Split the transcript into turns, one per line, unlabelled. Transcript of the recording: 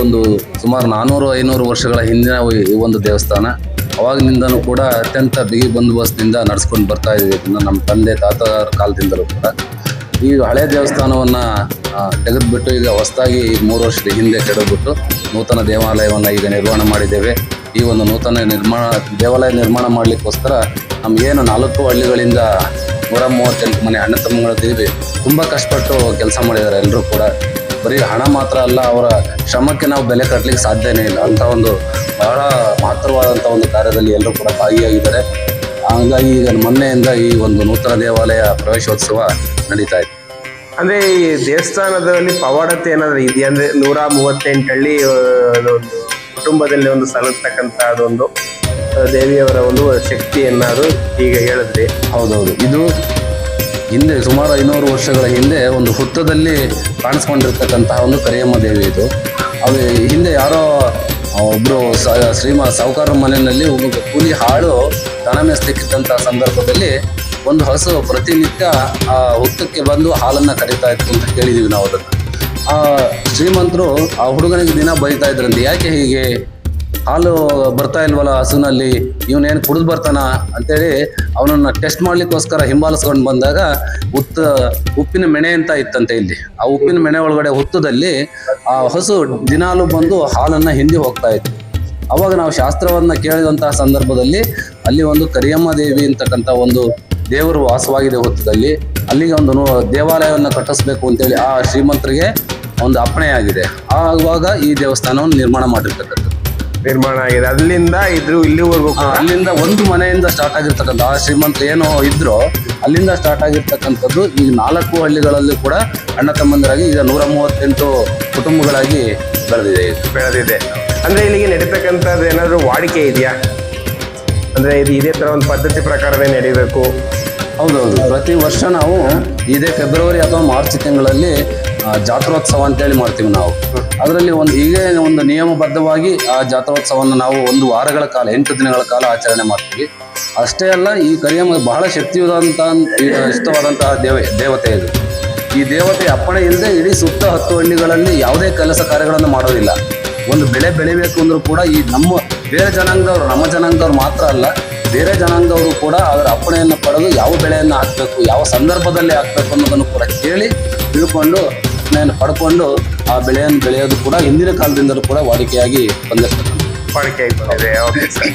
ಒಂದು ಸುಮಾರು 400-500 ವರ್ಷಗಳ ಹಿಂದಿನ ಈ ಒಂದು ದೇವಸ್ಥಾನ. ಅವಾಗಿನಿಂದನೂ ಕೂಡ ಅತ್ಯಂತ ಬಿಗಿ ಬಂದೋಬಸ್ತ್ನಿಂದ ನಡೆಸ್ಕೊಂಡು ಬರ್ತಾ ಇದ್ದೀವಿ. ಇದನ್ನು ನಮ್ಮ ತಂದೆ ತಾತರ ಕಾಲದಿಂದಲೂ ಕೂಡ ಈ ಹಳೆ ದೇವಸ್ಥಾನವನ್ನು ತೆಗೆದುಬಿಟ್ಟು ಈಗ ಹೊಸದಾಗಿ 3 ವರ್ಷದ ಹಿಂದೆ ಕೆಡವಿಬಿಟ್ಟು ನೂತನ ದೇವಾಲಯವನ್ನು ಈಗ ನಿರ್ಮಾಣ ಮಾಡಿದ್ದೇವೆ. ಈ ಒಂದು ನೂತನ ದೇವಾಲಯ ನಿರ್ಮಾಣ ಮಾಡಲಿಕ್ಕೋಸ್ಕರ ನಮಗೇನು 4 ಹಳ್ಳಿಗಳಿಂದ 138 ಮನೆ ಅಣ್ಣ ತಮ್ಮಗಳಿದ್ದೀವಿ. ತುಂಬ ಕಷ್ಟಪಟ್ಟು ಕೆಲಸ ಮಾಡಿದ್ದಾರೆ ಎಲ್ಲರೂ ಕೂಡ. ಬರೀ ಹಣ ಮಾತ್ರ ಅಲ್ಲ, ಅವರ ಶ್ರಮಕ್ಕೆ ನಾವು ಬೆಲೆ ಕಟ್ಟಲಿಕ್ಕೆ ಸಾಧ್ಯನೇ ಇಲ್ಲ. ಅಂಥ ಒಂದು ಬಹಳ ಮಹತ್ತರವಾದಂಥ ಒಂದು ಕಾರ್ಯದಲ್ಲಿ ಎಲ್ಲರೂ ಕೂಡ ಭಾಗಿಯಾಗಿದ್ದಾರೆ. ಹಾಗಾಗಿ ಈಗ ಮೊನ್ನೆಯಿಂದ ಈ ಒಂದು ನೂತನ ದೇವಾಲಯ ಪ್ರವೇಶೋತ್ಸವ ನಡೀತಾ ಇದೆ.
ಅಂದರೆ ಈ ದೇವಸ್ಥಾನದಲ್ಲಿ ಪವಾಡತೆ ಏನಾದರೂ ಇದೆಯಾ? ಅಂದರೆ 138 ಹಳ್ಳಿ ಒಂದು ಕುಟುಂಬದಲ್ಲಿ ಒಂದು ಸಲ್ಲತಕ್ಕಂಥ ಅದೊಂದು ದೇವಿಯವರ ಒಂದು ಶಕ್ತಿ ಏನಾದರೂ ಈಗ ಹೇಳಿದ್ರಿ.
ಹೌದೌದು, ಇದು ಹಿಂದೆ ಸುಮಾರು 500 ವರ್ಷಗಳ ಹಿಂದೆ ಒಂದು ಹುತ್ತದಲ್ಲಿ ಕಾಣಿಸ್ಕೊಂಡಿರ್ತಕ್ಕಂತಹ ಒಂದು ಕರಿಯಮ್ಮ ದೇವಿ ಇದು. ಅದು ಹಿಂದೆ ಯಾರೋ ಒಬ್ಬರು ಸಾಹುಕಾರ ಮನೆಯಲ್ಲಿ ಒಬ್ಬ ಕೂಲಿ ಹಾಳು ದನ ಮೇಯಿಸ್ಲಿಕ್ಕಿದ್ದಂಥ ಸಂದರ್ಭದಲ್ಲಿ ಒಂದು ಹಸು ಪ್ರತಿನಿತ್ಯ ಆ ಹುತ್ತಕ್ಕೆ ಬಂದು ಹಾಲನ್ನು ಕರೀತಾ ಇತ್ತು ಅಂತ ಕೇಳಿದ್ದೀವಿ ನಾವು. ಅದನ್ನು ಆ ಶ್ರೀಮಂತರು ಆ ಹುಡುಗನಿಗೆ ದಿನ ಬೈತಾ ಇದ್ರಂತೆ, ಯಾಕೆ ಹೀಗೆ ಹಾಲು ಬರ್ತಾ ಇಲ್ವಲ್ಲ ಹಸುನಲ್ಲಿ, ಇವನೇನು ಕುಡಿದು ಬರ್ತಾನ ಅಂತೇಳಿ ಅವನನ್ನು ಟೆಸ್ಟ್ ಮಾಡ್ಲಿಕ್ಕೋಸ್ಕರ ಹಿಂಬಾಲಿಸ್ಕೊಂಡು ಬಂದಾಗ ಉಪ್ಪಿನ ಮೆಣೆ ಅಂತ ಇತ್ತಂತೆ. ಇಲ್ಲಿ ಆ ಉಪ್ಪಿನ ಮೆಣೆ ಒಳಗಡೆ ಹುತ್ತದಲ್ಲಿ ಆ ಹಸು ದಿನಾಲು ಬಂದು ಹಾಲನ್ನು ಹಿಂಡಿ ಹೋಗ್ತಾ ಇತ್ತು. ಅವಾಗ ನಾವು ಶಾಸ್ತ್ರವನ್ನು ಕೇಳಿದಂತಹ ಸಂದರ್ಭದಲ್ಲಿ ಅಲ್ಲಿ ಒಂದು ಕರಿಯಮ್ಮ ದೇವಿ ಅಂತಕ್ಕಂಥ ಒಂದು ದೇವರು ವಾಸವಾಗಿದೆ ಹುತ್ತದಲ್ಲಿ. ಅಲ್ಲಿಗೆ ಒಂದು ದೇವಾಲಯವನ್ನು ಕಟ್ಟಿಸ್ಬೇಕು ಅಂತೇಳಿ ಆ ಶ್ರೀಮಂತರಿಗೆ ಒಂದು ಅಪ್ಪಣೆಯಾಗಿದೆ. ಆವಾಗ ಈ ದೇವಸ್ಥಾನವನ್ನು ನಿರ್ಮಾಣ
ಆಗಿದೆ. ಅಲ್ಲಿಂದ ಇಲ್ಲಿವರೆಗೂ
ಅಲ್ಲಿಂದ ಒಂದು ಮನೆಯಿಂದ ಸ್ಟಾರ್ಟ್ ಆಗಿರ್ತಕ್ಕಂಥ ಆ ಶ್ರೀಮಂತ ಏನೋ ಇದ್ರು ಅಲ್ಲಿಂದ ಸ್ಟಾರ್ಟ್ ಆಗಿರ್ತಕ್ಕಂಥದ್ದು ಈಗ 4 ಹಳ್ಳಿಗಳಲ್ಲಿ ಕೂಡ ಅಣ್ಣ ತಮ್ಮಂದರಾಗಿ ಈಗ 138 ಕುಟುಂಬಗಳಾಗಿ
ಬೆಳೆದಿದೆ. ಅಂದ್ರೆ ಇಲ್ಲಿಗೆ ನಡೀತಕ್ಕಂಥದ್ದು ಏನಾದರೂ ವಾಡಿಕೆ ಇದೆಯಾ? ಅಂದ್ರೆ ಇದು ಇದೇ ತರ ಒಂದು ಪದ್ಧತಿ ಪ್ರಕಾರವೇ ನಡೀಬೇಕು?
ಹೌದೌದು, ಪ್ರತಿ ವರ್ಷ ನಾವು ಇದೇ ಫೆಬ್ರವರಿ ಅಥವಾ ಮಾರ್ಚ್ ತಿಂಗಳಲ್ಲಿ ಜಾತ್ರೋತ್ಸವ ಅಂತೇಳಿ ಮಾಡ್ತೀವಿ ನಾವು. ಅದರಲ್ಲಿ ಹೀಗೆ ಒಂದು ನಿಯಮಬದ್ಧವಾಗಿ ಆ ಜಾತ್ರೋತ್ಸವವನ್ನು ನಾವು 1 ವಾರಗಳ ಕಾಲ 8 ದಿನಗಳ ಕಾಲ ಆಚರಣೆ ಮಾಡ್ತೀವಿ. ಅಷ್ಟೇ ಅಲ್ಲ, ಈ ಕರಿಯಮ್ಮ ಬಹಳ ಇಷ್ಟವಾದಂತಹ ದೇವತೆ ಇದು. ಈ ದೇವತೆ ಅಪ್ಪಣೆ ಇಲ್ಲದೆ ಇಡೀ ಸುತ್ತ 10 ಹಳ್ಳಿಗಳಲ್ಲಿ ಯಾವುದೇ ಕೆಲಸ ಕಾರ್ಯಗಳನ್ನು ಮಾಡೋದಿಲ್ಲ. ಒಂದು ಬೆಳೆ ಬೆಳಿಬೇಕು ಅಂದ್ರೂ ಕೂಡ ಈ ಬೇರೆ ಜನಾಂಗದವರು, ನಮ್ಮ ಜನಾಂಗದವ್ರು ಮಾತ್ರ ಅಲ್ಲ, ಬೇರೆ ಜನಾಂಗದವರು ಕೂಡ ಅದರ ಅಪ್ಪಣೆಯನ್ನು ಪಡೆದು ಯಾವ ಬೆಳೆಯನ್ನು ಹಾಕಬೇಕು, ಯಾವ ಸಂದರ್ಭದಲ್ಲಿ ಹಾಕಬೇಕು ಅನ್ನೋದನ್ನು ಕೂಡ ಕೇಳಿ ತಿಳ್ಕೊಂಡು ಪಡ್ಕೊಂಡು ಆ ಬೆಳೆಯನ್ನು ಬೆಳೆಯೋದು ಕೂಡ ಹಿಂದಿನ ಕಾಲದಿಂದಲೂ ಕೂಡ ವಾಡಿಕೆಯಾಗಿ ಬಂದಿದೆ.
Okay sir.